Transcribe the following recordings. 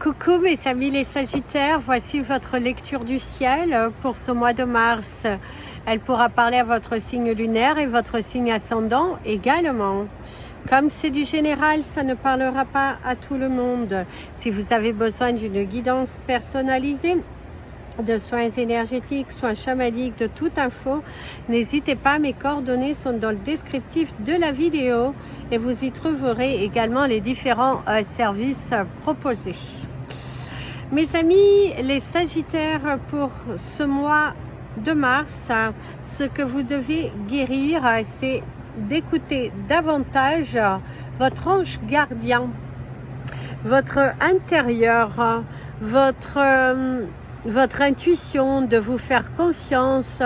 Coucou mes amis les Sagittaires, voici votre lecture du ciel pour ce mois de mars. Elle pourra parler à votre signe lunaire et votre signe ascendant également. Comme c'est du général, ça ne parlera pas à tout le monde. Si vous avez besoin d'une guidance personnalisée, de soins énergétiques, soins chamaniques, de toute info, n'hésitez pas, mes coordonnées sont dans le descriptif de la vidéo et vous y trouverez également les différents services proposés. Mes amis les Sagittaires, pour ce mois de mars, ce que vous devez guérir, c'est d'écouter davantage votre ange gardien, votre intérieur, votre intuition, de vous faire confiance,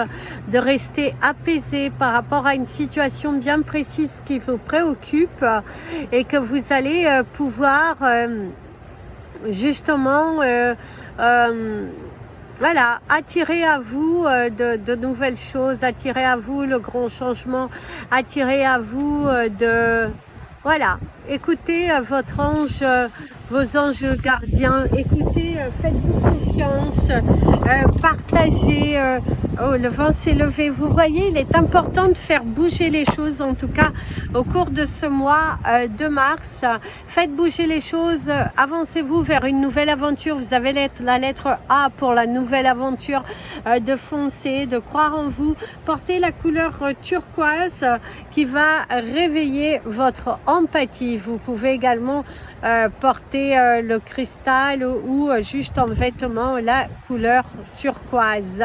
de rester apaisé par rapport à une situation bien précise qui vous préoccupe et que vous allez pouvoir justement voilà, attirer à vous de nouvelles choses, attirer à vous le grand changement, attirer à vous voilà, écoutez votre ange, vos anges gardiens, écoutez, faites-vous confiance, partagez, oh, le vent s'est levé, vous voyez, il est important de faire bouger les choses, en tout cas au cours de ce mois de mars. Faites bouger les choses, avancez-vous vers une nouvelle aventure. Vous avez la lettre A pour la nouvelle aventure, de foncer, de croire en vous. Portez la couleur turquoise qui va réveiller votre empathie. Vous pouvez également porter le cristal ou juste en vêtement la couleur turquoise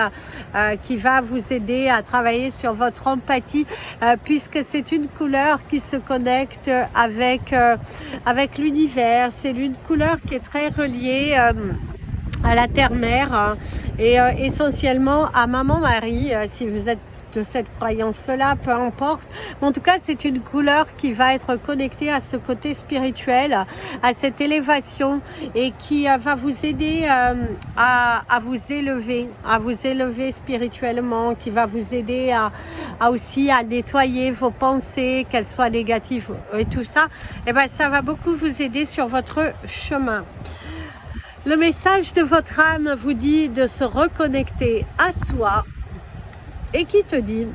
qui va vous aider à travailler sur votre empathie, puisque c'est une couleur qui se connecte avec l'univers. C'est une couleur qui est très reliée à la terre-mère et essentiellement à Maman Marie, si vous êtes de cette croyance-là, peu importe. En tout cas, c'est une couleur qui va être connectée à ce côté spirituel, à cette élévation, et qui va vous aider à vous élever spirituellement, qui va vous aider aussi à nettoyer vos pensées, qu'elles soient négatives et tout ça. Et ben, ça va beaucoup vous aider sur votre chemin. Le message de votre âme vous dit de se reconnecter à soi, et qui te dit: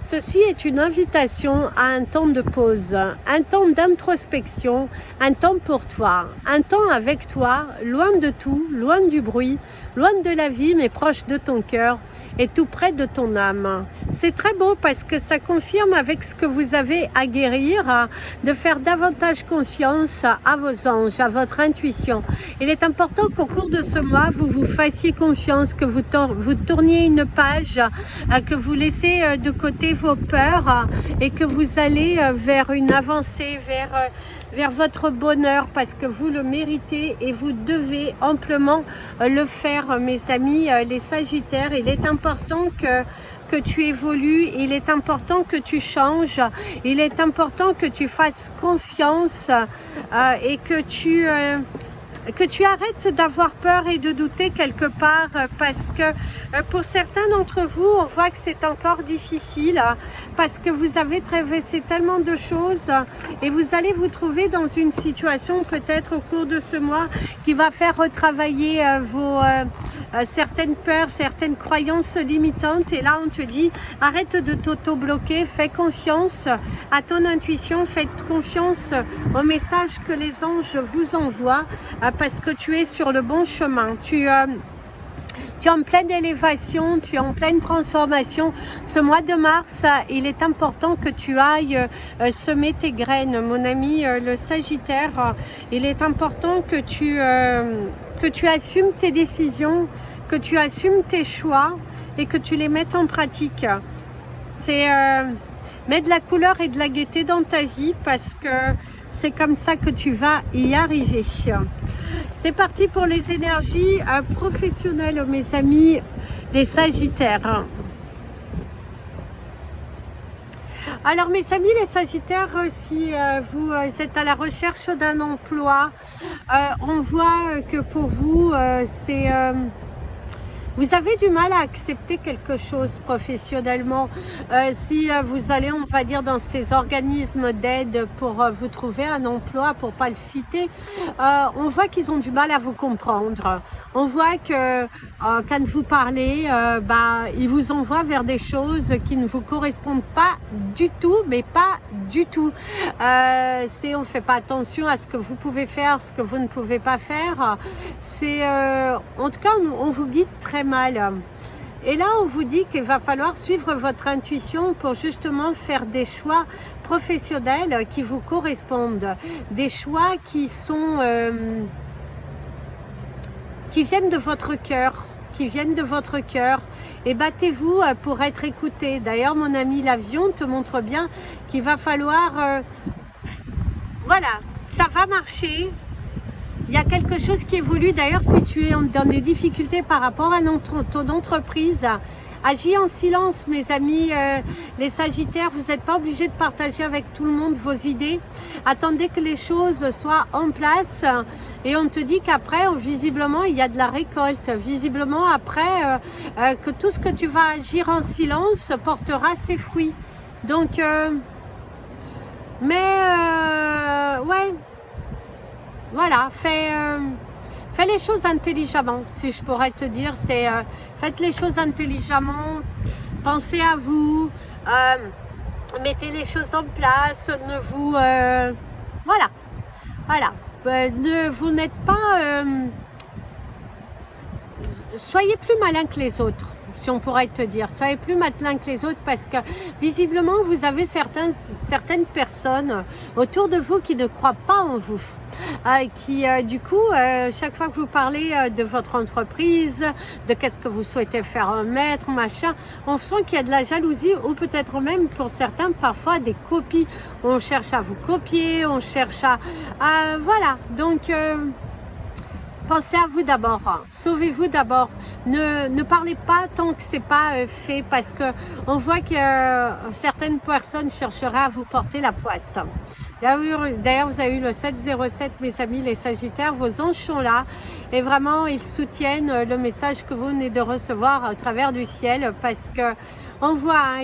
ceci est une invitation à un temps de pause, un temps d'introspection, un temps pour toi, un temps avec toi, loin de tout, loin du bruit, loin de la vie, mais proche de ton cœur et tout près de ton âme. C'est très beau parce que ça confirme avec ce que vous avez à guérir, de faire davantage confiance à vos anges, à votre intuition. Il est important qu'au cours de ce mois, vous vous fassiez confiance, que vous tourniez une page, que vous laissez de côté vos peurs et que vous allez vers une avancée, vers votre bonheur, parce que vous le méritez et vous devez amplement le faire, mes amis les Sagittaires. Il est important que tu évolues, il est important que tu changes, il est important que tu fasses confiance et que tu arrêtes d'avoir peur et de douter quelque part, parce que pour certains d'entre vous, on voit que c'est encore difficile, parce que vous avez traversé tellement de choses et vous allez vous trouver dans une situation peut-être au cours de ce mois qui va faire retravailler certaines peurs, certaines croyances limitantes. Et là on te dit: arrête de t'auto-bloquer, fais confiance à ton intuition, fais confiance au message que les anges vous envoient, parce que tu es sur le bon chemin. Tu es en pleine élévation, tu es en pleine transformation. Ce mois de mars, il est important que tu ailles semer tes graines, mon ami le Sagittaire. Il est important que tu assumes tes décisions, que tu assumes tes choix et que tu les mettes en pratique. C'est mettre de la couleur et de la gaieté dans ta vie, parce que c'est comme ça que tu vas y arriver. C'est parti pour les énergies professionnelles, mes amis les Sagittaires. Alors mes amis les Sagittaires, si vous êtes à la recherche d'un emploi, on voit que pour vous Vous avez du mal à accepter quelque chose professionnellement. Si vous allez, on va dire, dans ces organismes d'aide pour vous trouver un emploi, pour pas le citer, on voit qu'ils ont du mal à vous comprendre. On voit que quand vous parlez, ils vous envoient vers des choses qui ne vous correspondent pas du tout, mais pas du tout. On ne fait pas attention à ce que vous pouvez faire, ce que vous ne pouvez pas faire. En tout cas, on vous guide très mal. Et là, on vous dit qu'il va falloir suivre votre intuition pour justement faire des choix professionnels qui vous correspondent, des choix qui sont qui viennent de votre cœur, et battez-vous pour être écouté. D'ailleurs, mon ami l'avion te montre bien qu'il va falloir, voilà, ça va marcher. Il y a quelque chose qui évolue. D'ailleurs, si tu es dans des difficultés par rapport à ton entreprise, agis en silence, mes amis. Les Sagittaires, vous n'êtes pas obligés de partager avec tout le monde vos idées. Attendez que les choses soient en place et on te dit qu'après, visiblement, il y a de la récolte. Visiblement, après, que tout ce que tu vas agir en silence portera ses fruits. Donc, ouais, voilà, fais les choses intelligemment, si je pourrais te dire. Faites les choses intelligemment, pensez à vous, mettez les choses en place, voilà, vous n'êtes pas, soyez plus malin que les autres, si on pourrait te dire, soyez plus malin que les autres, parce que visiblement vous avez certaines personnes autour de vous qui ne croient pas en vous, qui du coup chaque fois que vous parlez de votre entreprise, de qu'est-ce que vous souhaitez faire mettre, machin, on sent qu'il y a de la jalousie, ou peut-être même pour certains parfois des copies. On cherche à vous copier, on cherche voilà, donc pensez à vous d'abord, sauvez-vous d'abord, ne parlez pas tant que c'est pas fait, parce que on voit que certaines personnes chercheraient à vous porter la poisse. D'ailleurs, vous avez eu le 707, mes amis les Sagittaires, vos anges sont là et vraiment ils soutiennent le message que vous venez de recevoir à travers du ciel, parce que on voit,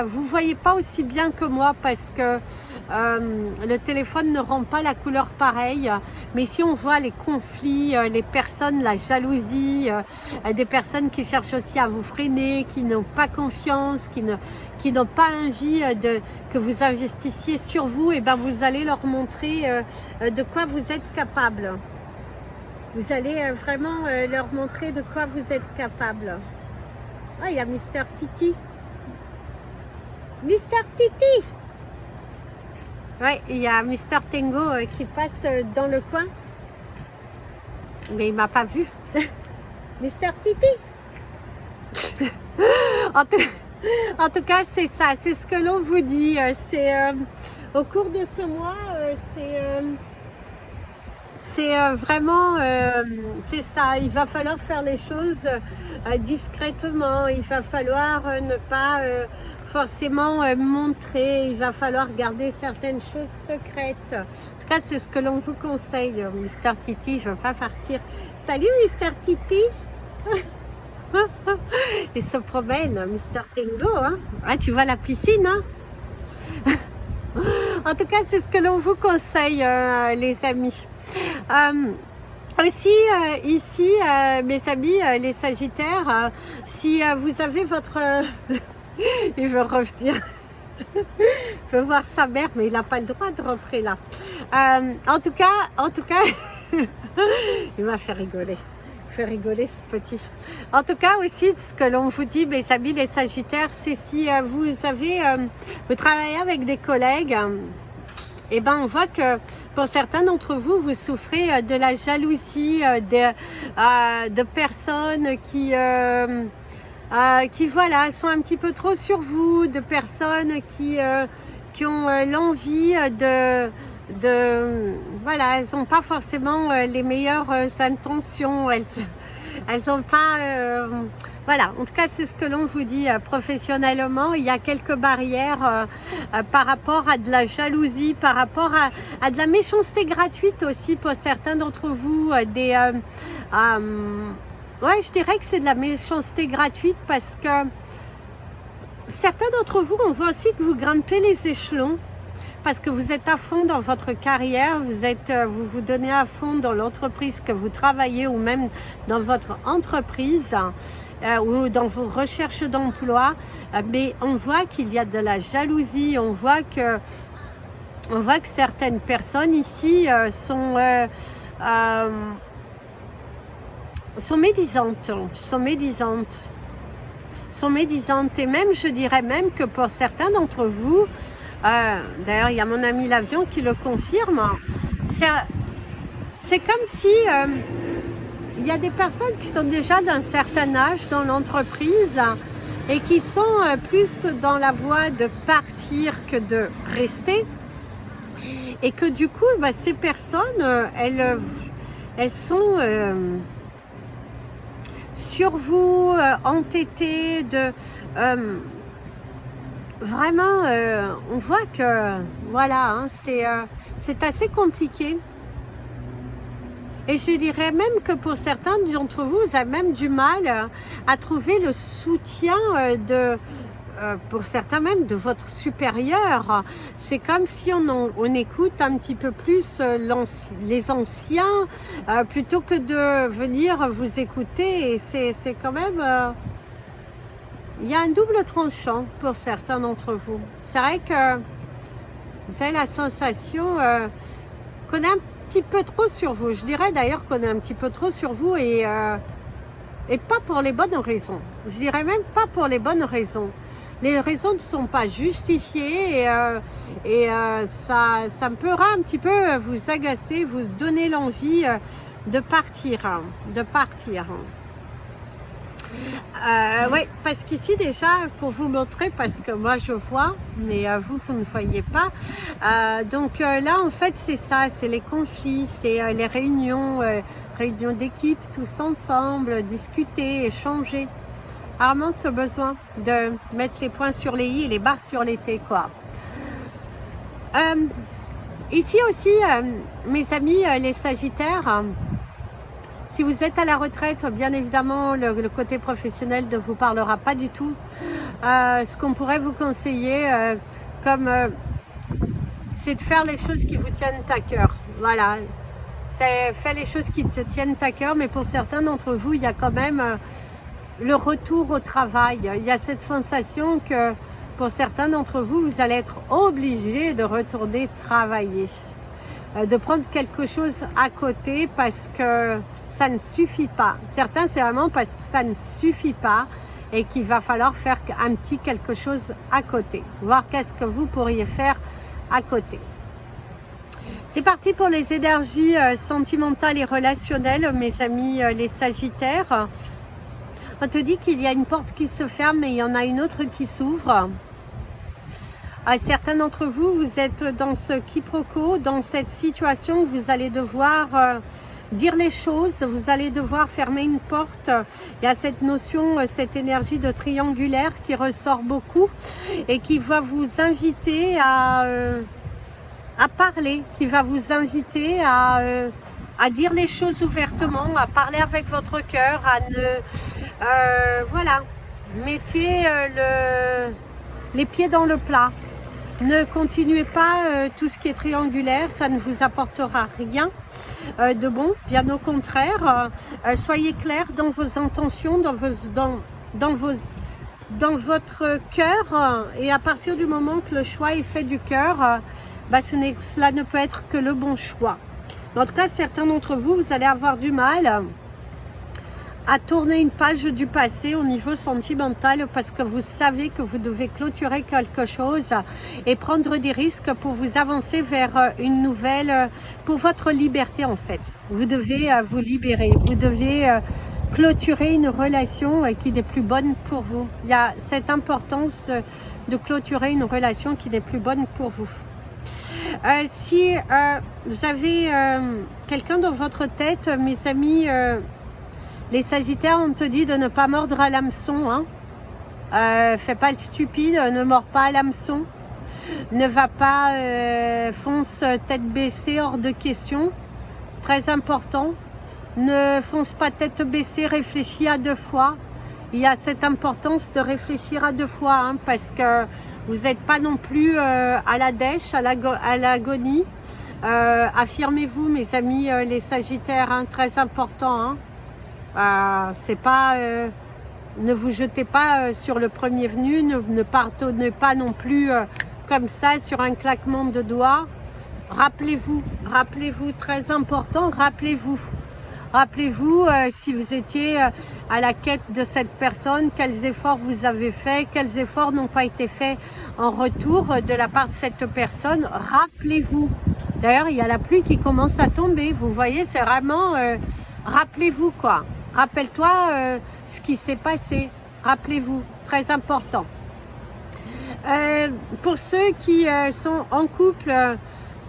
vous voyez pas aussi bien que moi, parce que le téléphone ne rend pas la couleur pareille, mais si on voit les conflits, les personnes, la jalousie, des personnes qui cherchent aussi à vous freiner, qui n'ont pas confiance, qui n'ont pas envie que vous investissiez sur vous, et vous allez leur montrer de quoi vous êtes capable. Vous allez vraiment leur montrer de quoi vous êtes capable. Ah, il y a Mister Titi. Mister Titi. Ouais, il y a Mister Tango qui passe dans le coin. Mais il m'a pas vu. Mister Titi. En tout cas, c'est ça, c'est ce que l'on vous dit. Au cours de ce mois, c'est vraiment, c'est ça. Il va falloir faire les choses discrètement. Il va falloir ne pas forcément montrer. Il va falloir garder certaines choses secrètes. En tout cas, c'est ce que l'on vous conseille, Mister Titi. Je ne veux pas partir. Salut, Mister Titi. Il se promène, Mister Tango, hein. Ah, tu vois la piscine, hein. En tout cas, c'est ce que l'on vous conseille, les amis. Aussi, ici, mes amis, les Sagittaires, si vous avez votre... il veut revenir. Je veux voir sa mère, mais il n'a pas le droit de rentrer là. En tout cas, il m'a fait rigoler. Ce petit. En tout cas aussi, ce que l'on vous dit, mes amis les Sagittaires, c'est si vous travaillez avec des collègues, on voit que pour certains d'entre vous, vous souffrez de la jalousie de personnes qui voilà, sont un petit peu trop sur vous, de personnes qui ont l'envie voilà, elles n'ont pas forcément les meilleures intentions, elles n'ont pas voilà, en tout cas c'est ce que l'on vous dit professionnellement. Il y a quelques barrières par rapport à de la jalousie, par rapport à de la méchanceté gratuite aussi pour certains d'entre vous, Ouais, je dirais que c'est de la méchanceté gratuite parce que certains d'entre vous, on voit aussi que vous grimpez les échelons parce que vous êtes à fond dans votre carrière, vous vous donnez à fond dans l'entreprise que vous travaillez ou même dans votre entreprise ou dans vos recherches d'emploi, mais on voit qu'il y a de la jalousie, on voit que certaines personnes ici sont médisantes, et même, je dirais même que pour certains d'entre vous, d'ailleurs il y a mon ami l'avion qui le confirme, c'est comme si il y a des personnes qui sont déjà d'un certain âge dans l'entreprise et qui sont plus dans la voie de partir que de rester, et que du coup ces personnes elles sont sur vous, entêtées de vraiment on voit que voilà, hein, c'est assez compliqué. Et je dirais même que pour certains d'entre vous, vous avez même du mal à trouver le soutien pour certains même de votre supérieur. C'est comme si on écoute un petit peu plus les anciens plutôt que de venir vous écouter. Et c'est quand même... il y a un double tranchant pour certains d'entre vous. C'est vrai que vous avez la sensation qu'on est un petit peu trop sur vous. Je dirais d'ailleurs qu'on est un petit peu trop sur vous et pas pour les bonnes raisons. Je dirais même pas pour les bonnes raisons. Les raisons ne sont pas justifiées et ça pourra un petit peu vous agacer, vous donner l'envie de partir. Oui, parce qu'ici déjà, pour vous montrer, parce que moi je vois, mais vous ne voyez pas. Donc là, en fait, c'est ça, c'est les conflits, c'est les réunions d'équipe, tous ensemble, discuter, échanger. Rarement ce besoin de mettre les points sur les i et les barres sur les t, quoi. Ici aussi, mes amis, les Sagittaires, si vous êtes à la retraite, bien évidemment, le côté professionnel ne vous parlera pas du tout. Ce qu'on pourrait vous conseiller, c'est de faire les choses qui vous tiennent à cœur. Voilà, faites les choses qui te tiennent à cœur, mais pour certains d'entre vous, il y a quand même le retour au travail. Il y a cette sensation que pour certains d'entre vous, vous allez être obligés de retourner travailler, de prendre quelque chose à côté parce que ça ne suffit pas. Certains, c'est vraiment parce que ça ne suffit pas et qu'il va falloir faire un petit quelque chose à côté. Voir qu'est-ce que vous pourriez faire à côté. C'est parti pour les énergies sentimentales et relationnelles, mes amis les Sagittaires. On te dit qu'il y a une porte qui se ferme et il y en a une autre qui s'ouvre. Certains d'entre vous, vous êtes dans ce quiproquo, dans cette situation où vous allez devoir dire les choses, vous allez devoir fermer une porte. Il y a cette notion, cette énergie de triangulaire qui ressort beaucoup et qui va vous inviter à parler, qui va vous inviter à dire les choses ouvertement, à parler avec votre cœur, à ne... voilà, mettez les pieds dans le plat. Ne continuez pas tout ce qui est triangulaire, ça ne vous apportera rien de bon, bien au contraire. Soyez clair dans vos intentions, dans votre cœur, et à partir du moment que le choix est fait du cœur, cela ne peut être que le bon choix. En tout cas, certains d'entre vous, vous allez avoir du mal à tourner une page du passé au niveau sentimental parce que vous savez que vous devez clôturer quelque chose et prendre des risques pour vous avancer vers une nouvelle, pour votre liberté en fait. Vous devez vous libérer, vous devez clôturer une relation qui n'est plus bonne pour vous. Il y a cette importance de clôturer une relation qui n'est plus bonne pour vous. Si vous avez quelqu'un dans votre tête, mes amis, les Sagittaires, on te dit de ne pas mordre à l'hameçon. Hein. Fais pas le stupide, ne mords pas à l'hameçon. Ne va pas fonce tête baissée, hors de question. Très important. Ne fonce pas tête baissée, réfléchis à deux fois. Il y a cette importance de réfléchir à deux fois, hein, parce que vous n'êtes pas non plus à la dèche, à l'agonie. Affirmez-vous, mes amis, les Sagittaires, hein, très important. Hein. C'est pas, ne vous jetez pas sur le premier venu, ne partonnez pas non plus comme ça sur un claquement de doigts. Rappelez-vous, très important, rappelez-vous. Rappelez-vous si vous étiez à la quête de cette personne, quels efforts vous avez faits, quels efforts n'ont pas été faits en retour de la part de cette personne. Rappelez-vous. D'ailleurs, il y a la pluie qui commence à tomber. Vous voyez, c'est vraiment... rappelez-vous quoi. Rappelle-toi ce qui s'est passé. Rappelez-vous. Très important. Pour ceux qui sont en couple...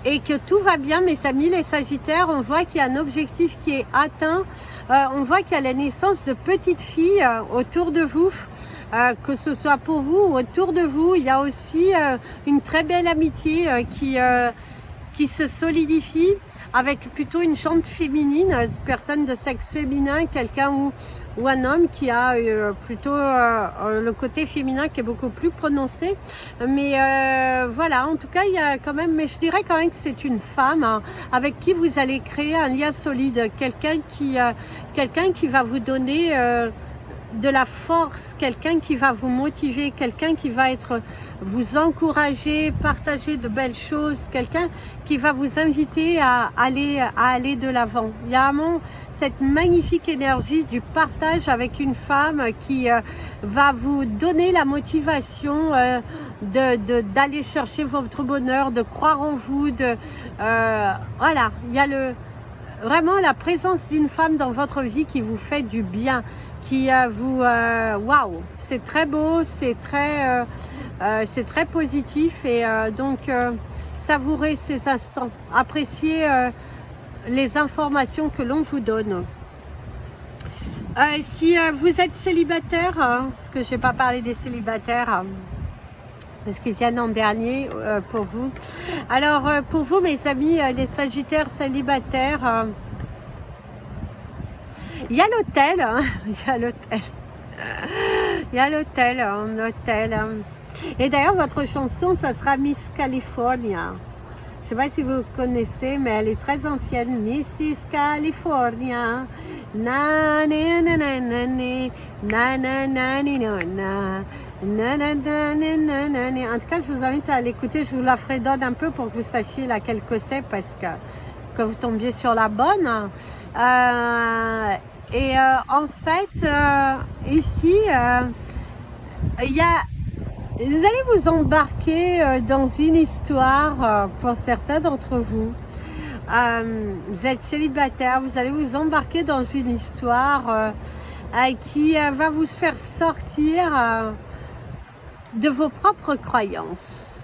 et que tout va bien, mes amis, les Sagittaires, on voit qu'il y a un objectif qui est atteint. On voit qu'il y a la naissance de petites filles autour de vous, que ce soit pour vous ou autour de vous. Il y a aussi une très belle amitié qui se solidifie avec plutôt une jante féminine, une personne de sexe féminin, quelqu'un ou un homme qui a plutôt le côté féminin qui est beaucoup plus prononcé. Mais voilà, en tout cas, il y a quand même, mais je dirais quand même que c'est une femme hein, avec qui vous allez créer un lien solide, quelqu'un qui va vous donner de la force, quelqu'un qui va vous motiver, quelqu'un qui va vous encourager, partager de belles choses, quelqu'un qui va vous inviter à aller de l'avant. Il y a vraiment cette magnifique énergie du partage avec une femme qui va vous donner la motivation d'aller chercher votre bonheur, de croire en vous, voilà, il y a vraiment la présence d'une femme dans votre vie qui vous fait du bien, qui waouh, c'est très beau, c'est très positif et donc savourez ces instants, appréciez les informations que l'on vous donne. Si vous êtes célibataire, parce que je n'ai pas parlé des célibataires, parce qu'ils viennent en dernier pour vous. Alors pour vous, mes amis, les Sagittaires célibataires, il y a l'hôtel, hein, il y a l'hôtel. Et d'ailleurs, votre chanson, ça sera Miss California. Je ne sais pas si vous connaissez, mais elle est très ancienne. Mrs. California. Na na na na na na na na na na na. En tout cas, je vous invite à l'écouter. Je vous la fredonne un peu pour que vous sachiez laquelle que c'est, parce que vous tombiez sur la bonne. En fait, ici, vous allez vous embarquer dans une histoire pour certains d'entre vous. Vous êtes célibataire, vous allez vous embarquer dans une histoire qui va vous faire sortir de vos propres croyances.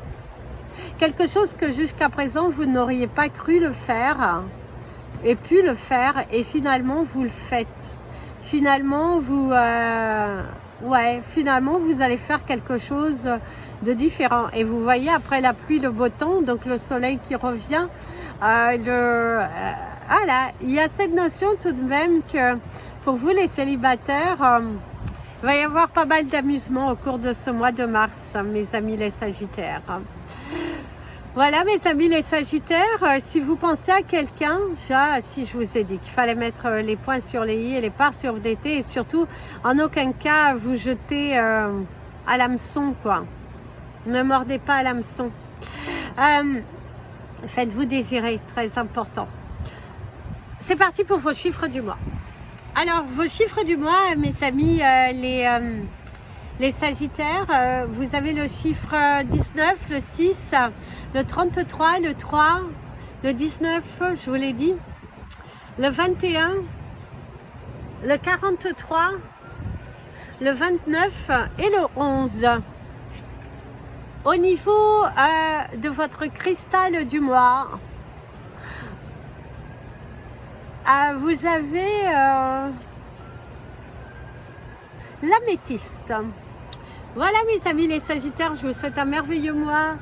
Quelque chose que jusqu'à présent vous n'auriez pas cru le faire et pu le faire, et finalement vous le faites. Finalement finalement vous allez faire quelque chose de différent. Et vous voyez, après la pluie, le beau temps, donc le soleil qui revient, voilà, il y a cette notion tout de même que pour vous les célibataires, il va y avoir pas mal d'amusement au cours de ce mois de mars, mes amis les Sagittaires. Voilà, mes amis les Sagittaires, si vous pensez à quelqu'un, si je vous ai dit qu'il fallait mettre les points sur les i et les parts sur des t, et surtout, en aucun cas, vous jeter à l'hameçon, quoi. Ne mordez pas à l'hameçon. Faites-vous désirer, très important. C'est parti pour vos chiffres du mois. Alors, vos chiffres du mois, mes amis, les Sagittaires, vous avez le chiffre 19, le 6, le 33, le 3, le 19, je vous l'ai dit, le 21, le 43, le 29 et le 11. Au niveau de votre cristal du mois, vous avez l'améthyste. Voilà, mes amis les Sagittaires, je vous souhaite un merveilleux mois.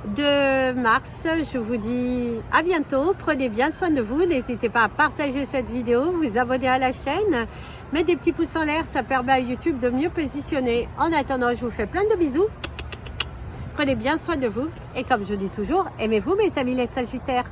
de mars. Je vous dis à bientôt. Prenez bien soin de vous. N'hésitez pas à partager cette vidéo, vous abonner à la chaîne, mettre des petits pouces en l'air. Ça permet à YouTube de mieux positionner. En attendant, je vous fais plein de bisous. Prenez bien soin de vous. Et comme je dis toujours, aimez-vous mes amis les Sagittaires.